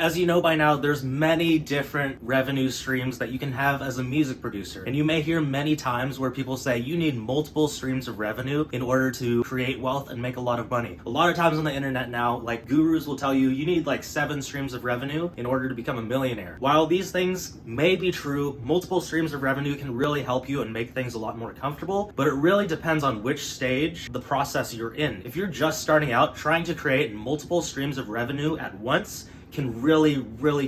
As you know by now, there's many different revenue streams that you can have as a music producer. And you may hear many times where people say you need multiple streams of revenue in order to create wealth and make a lot of money. A lot of times on the internet now, like gurus will tell you need like 7 streams of revenue in order to become a millionaire. While these things may be true, multiple streams of revenue can really help you and make things a lot more comfortable, but it really depends on which stage the process you're in. If you're just starting out, trying to create multiple streams of revenue at once can really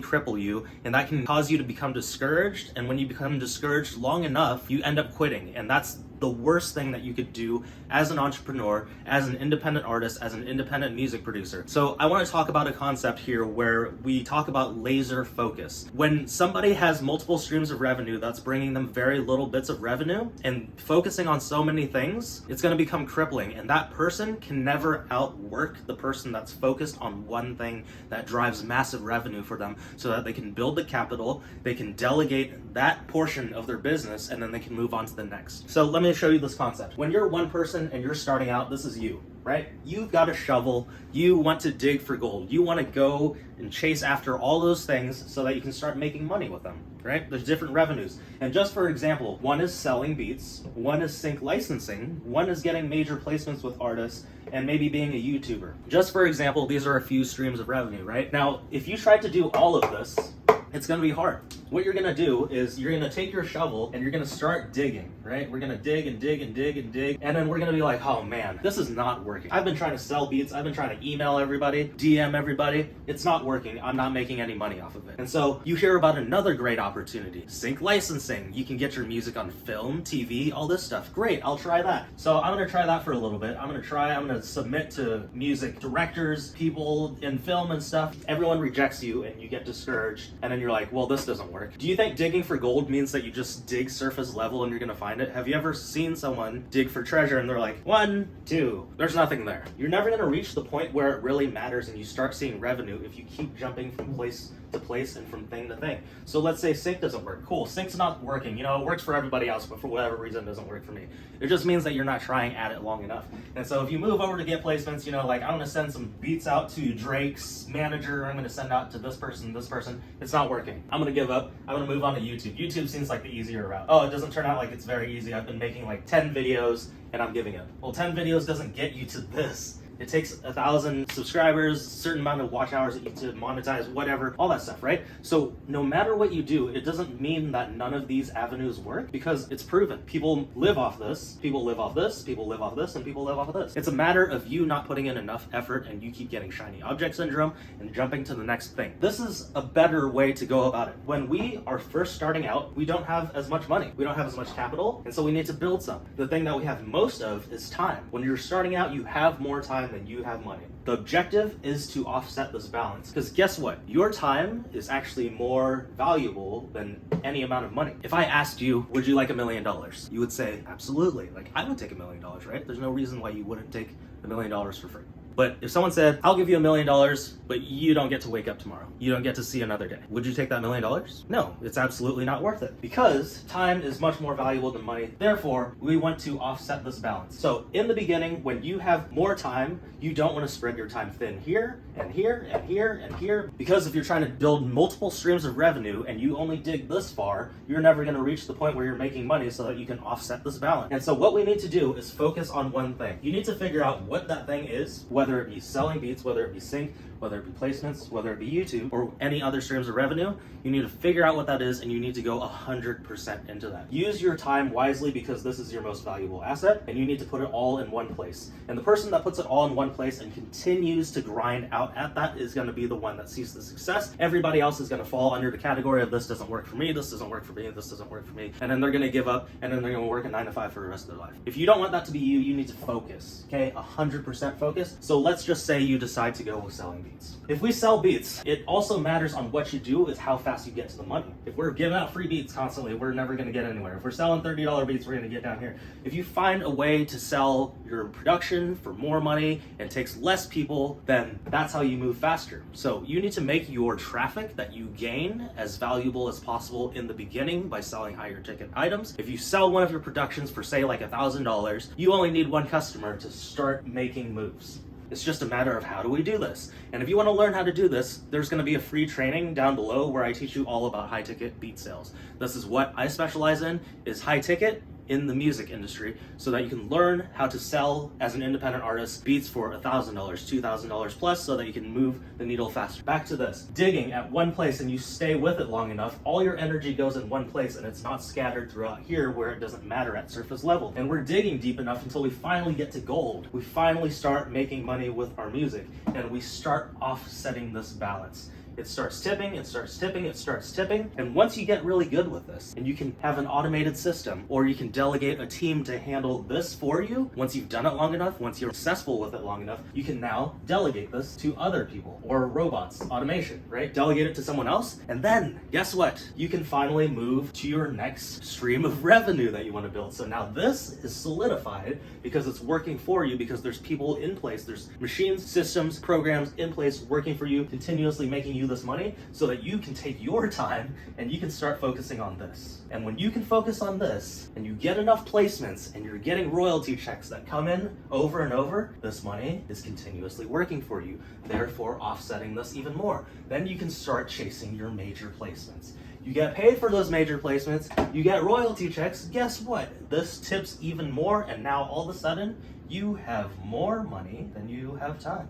cripple you, and that can cause you to become discouraged. And when you become discouraged long enough, you end up quitting, and that's the worst thing that you could do as an entrepreneur, as an independent artist, as an independent music producer. So I want to talk about a concept here where we talk about laser focus. When somebody has multiple streams of revenue that's bringing them very little bits of revenue and focusing on so many things, it's going to become crippling, and that person can never outwork the person that's focused on one thing that drives massive revenue for them, so that they can build the capital, they can delegate that portion of their business, and then they can move on to the next. So let me show you this concept. When you're one person and you're starting out, this is you, right? You've got a shovel, you want to dig for gold, you want to go and chase after all those things so that you can start making money with them, right? There's different revenues. And just for example, one is selling beats, one is sync licensing, one is getting major placements with artists, and maybe being a YouTuber. Just for example, these are a few streams of revenue, right? Now, if you try to do all of this, it's going to be hard. What you're going to do is you're going to take your shovel and you're going to start digging, right? We're going to dig and dig and dig and dig. And then we're going to be like, oh man, this is not working. I've been trying to sell beats. I've been trying to email everybody, DM everybody. It's not working. I'm not making any money off of it. And so you hear about another great opportunity, sync licensing. You can get your music on film, TV, all this stuff. Great, I'll try that. So I'm going to try that for a little bit. I'm going to submit to music directors, people in film and stuff. Everyone rejects you and you get discouraged. And then you're like, well, this doesn't work. Do you think digging for gold means that you just dig surface level and you're gonna find it? Have you ever seen someone dig for treasure and they're like, 1, 2, there's nothing there? You're never gonna reach the point where it really matters and you start seeing revenue if you keep jumping from place to place and from thing to thing. So let's say sync doesn't work. Cool, sync's not working. You know, it works for everybody else, but for whatever reason it doesn't work for me. It just means that you're not trying at it long enough. And so if you move over to get placements, you know, like I'm gonna send some beats out to Drake's manager, I'm gonna send out to this person, it's not working. I'm gonna give up. I'm gonna move on to YouTube. YouTube seems like the easier route. Oh, it doesn't turn out like it's very easy. I've been making like 10 videos and I'm giving up. Well, 10 videos doesn't get you to this. It takes 1,000 subscribers, a certain amount of watch hours that you need to monetize, whatever, all that stuff, right? So no matter what you do, it doesn't mean that none of these avenues work, because it's proven. People live off this, people live off this, people live off this, and people live off of this. It's a matter of you not putting in enough effort and you keep getting shiny object syndrome and jumping to the next thing. This is a better way to go about it. When we are first starting out, we don't have as much money. We don't have as much capital, and so we need to build some. The thing that we have most of is time. When you're starting out, you have more time than you have money. The objective is to offset this balance, because guess what? Your time is actually more valuable than any amount of money. If I asked you, would you like $1 million? You would say, absolutely. Like, I would take $1 million, right? There's no reason why you wouldn't take $1 million for free. But if someone said, I'll give you $1 million, but you don't get to wake up tomorrow, you don't get to see another day, would you take that $1 million? No, it's absolutely not worth it, because time is much more valuable than money. Therefore, we want to offset this balance. So in the beginning, when you have more time, you don't want to spread your time thin here and here and here and here, because if you're trying to build multiple streams of revenue and you only dig this far, you're never going to reach the point where you're making money so that you can offset this balance. And so what we need to do is focus on one thing. You need to figure out what that thing is, whether it be selling beats, whether it be sync, whether it be placements, whether it be YouTube, or any other streams of revenue. You need to figure out what that is, and you need to go 100% into that. Use your time wisely, because this is your most valuable asset, and you need to put it all in one place. And the person that puts it all in one place and continues to grind out at that is going to be the one that sees the success. Everybody else is going to fall under the category of this doesn't work for me, this doesn't work for me, this doesn't work for me, and then they're going to give up, and then they're going to work a 9 to 5 for the rest of their life. If you don't want that to be you, you need to focus, okay? 100% focus. So let's just say you decide to go with selling beats. If we sell beats, it also matters on what you do is how fast you get to the money. If we're giving out free beats constantly, we're never going to get anywhere. If we're selling $30 beats, we're going to get down here. If you find a way to sell your production for more money and takes less people, then that's how you move faster. So you need to make your traffic that you gain as valuable as possible in the beginning by selling higher ticket items. If you sell one of your productions for say like $1,000, you only need one customer to start making moves. It's just a matter of how do we do this. And if you want to learn how to do this, there's going to be a free training down below where I teach you all about high ticket beat sales. This is what I specialize in, is high ticket in the music industry, so that you can learn how to sell as an independent artist beats for $1,000, $2,000 plus, so that you can move the needle faster. Back to this, digging at one place and you stay with it long enough, all your energy goes in one place and it's not scattered throughout here where it doesn't matter at surface level. And we're digging deep enough until we finally get to gold. We finally start making money with our music and we start offsetting this balance. It starts tipping, it starts tipping, it starts tipping. And once you get really good with this, and you can have an automated system, or you can delegate a team to handle this for you, once you've done it long enough, once you're successful with it long enough, you can now delegate this to other people, or robots, automation, right? Delegate it to someone else, and then, guess what? You can finally move to your next stream of revenue that you want to build. So now this is solidified because it's working for you, because there's people in place, there's machines, systems, programs in place working for you, continuously making you this money, so that you can take your time and you can start focusing on this. And when you can focus on this and you get enough placements and you're getting royalty checks that come in over and over, this money is continuously working for you, therefore offsetting this even more. Then you can start chasing your major placements. You get paid for those major placements, you get royalty checks, guess what? This tips even more, and now all of a sudden you have more money than you have time.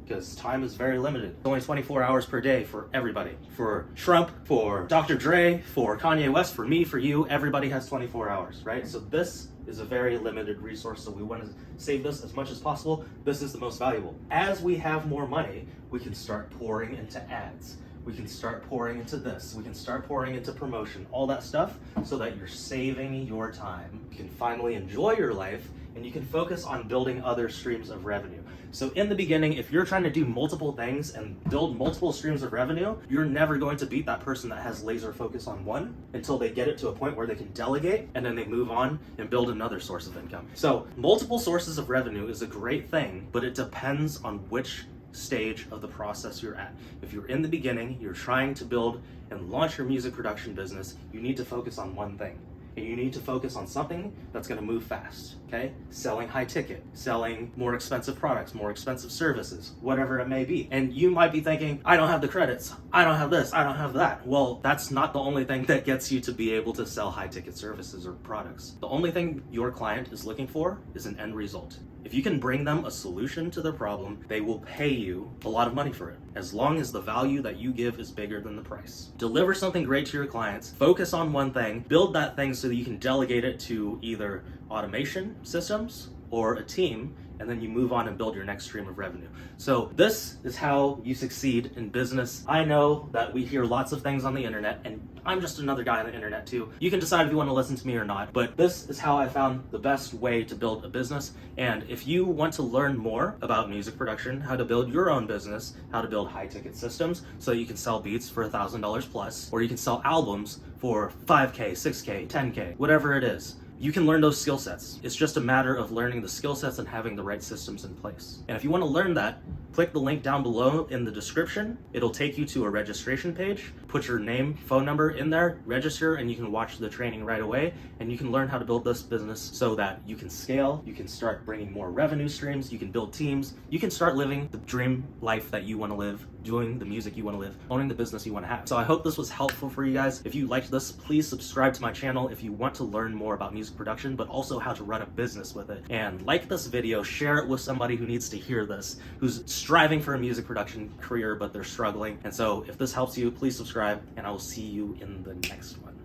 Because time is very limited. It's only 24 hours per day for everybody. For Trump, for Dr. Dre, for Kanye West, for me, for you, everybody has 24 hours, right? So this is a very limited resource, so we want to save this as much as possible. This is the most valuable. As we have more money, we can start pouring into ads. We can start pouring into this. We can start pouring into promotion, all that stuff, so that you're saving your time. You can finally enjoy your life, and you can focus on building other streams of revenue. So in the beginning, if you're trying to do multiple things and build multiple streams of revenue, you're never going to beat that person that has laser focus on one until they get it to a point where they can delegate, and then they move on and build another source of income. So multiple sources of revenue is a great thing, but it depends on which stage of the process you're at. If you're in the beginning, you're trying to build and launch your music production business, you need to focus on one thing. And you need to focus on something that's going to move fast, okay? Selling high ticket, selling more expensive products, more expensive services, whatever it may be. And you might be thinking, I don't have the credits, I don't have this, I don't have that. Well, that's not the only thing that gets you to be able to sell high ticket services or products. The only thing your client is looking for is an end result. If you can bring them a solution to their problem, they will pay you a lot of money for it, as long as the value that you give is bigger than the price. Deliver something great to your clients, focus on one thing, build that thing so that you can delegate it to either automation systems or a team, and then you move on and build your next stream of revenue. So this is how you succeed in business. I know that we hear lots of things on the internet, and I'm just another guy on the internet too. You can decide if you want to listen to me or not, but this is how I found the best way to build a business. And if you want to learn more about music production, how to build your own business, how to build high ticket systems so you can sell beats for $1,000 plus, or you can sell albums for 5K, 6K, 10K, whatever it is, you can learn those skill sets. It's just a matter of learning the skill sets and having the right systems in place. And if you want to learn that, click the link down below in the description. It'll take you to a registration page. Put your name, phone number in there, register, and you can watch the training right away. And you can learn how to build this business so that you can scale, you can start bringing more revenue streams, you can build teams, you can start living the dream life that you want to live, doing the music you want to live, owning the business you want to have. So I hope this was helpful for you guys. If you liked this, please subscribe to my channel if you want to learn more about music production, but also how to run a business with it. And like this video, share it with somebody who needs to hear this, who's striving for a music production career, but they're struggling. And so if this helps you, please subscribe, and I will see you in the next one.